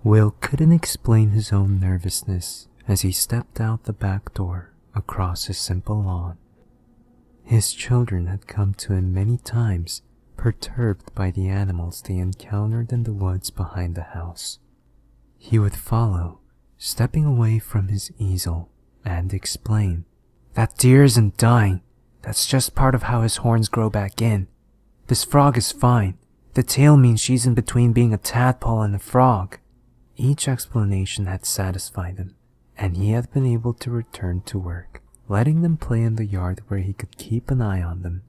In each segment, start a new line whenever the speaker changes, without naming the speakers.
Will couldn't explain his own nervousness as he stepped out the back door across his simple lawn. His children had come to him many times, perturbed by the animals they encountered in the woods behind the house. He would follow, stepping away from his easel, and explain, "That deer isn't dying. That's just part of how his horns grow back in. This frog is fine. The tail means she's in between being a tadpole and a frog." Each explanation had satisfied him, and he had been able to return to work, letting them play in the yard where he could keep an eye on them.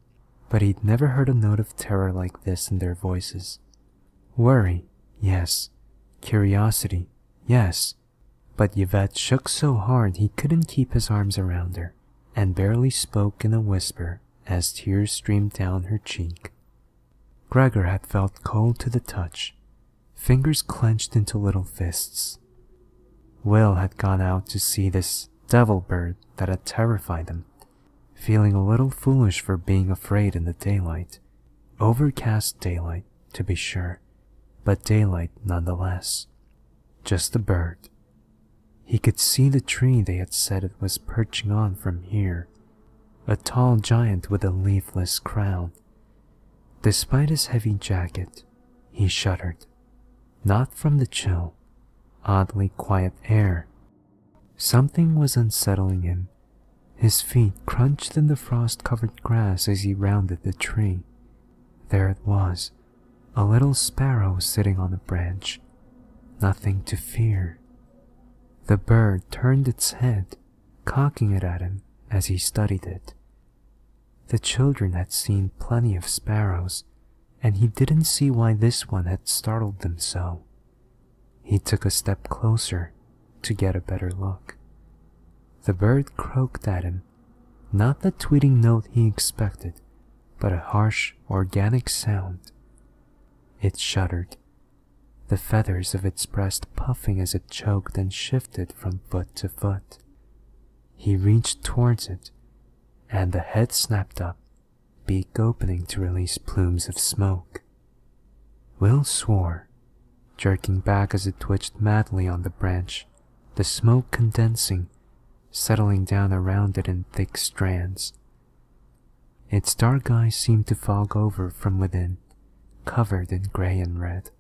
But he'd never heard a note of terror like this in their voices. Worry, yes. Curiosity, yes. But Yvette shook so hard he couldn't keep his arms around her, and barely spoke in a whisper as tears streamed down her cheek. Gregor had felt cold to the touch, fingers clenched into little fists. Will had gone out to see this devil bird that had terrified him, feeling a little foolish for being afraid in the daylight. Overcast daylight, to be sure, but daylight nonetheless. Just a bird. He could see the tree they had said it was perching on from here, a tall giant with a leafless crown. Despite his heavy jacket, he shuddered, not from the chill, oddly quiet air. Something was unsettling him. His feet crunched in the frost-covered grass as he rounded the tree. There it was, a little sparrow sitting on a branch. Nothing to fear. The bird turned its head, cocking it at him as he studied it. The children had seen plenty of sparrows, and he didn't see why this one had startled them so. He took a step closer to get a better look. The bird croaked at him, not the tweeting note he expected, but a harsh, organic sound. It shuddered, the feathers of its breast puffing as it choked and shifted from foot to foot. He reached towards it, and the head snapped up, beak opening to release plumes of smoke. Will swore, jerking back as it twitched madly on the branch, the smoke condensing, settling down around it in thick strands. Its dark eyes seemed to fog over from within, covered in gray and red.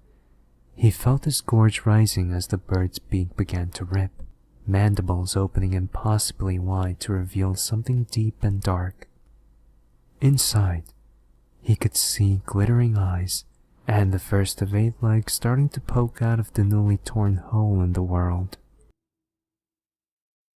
He felt his gorge rising as the bird's beak began to rip, mandibles opening impossibly wide to reveal something deep and dark. Inside, he could see glittering eyes, and the first of 8 legs starting to poke out of the newly torn hole in the world.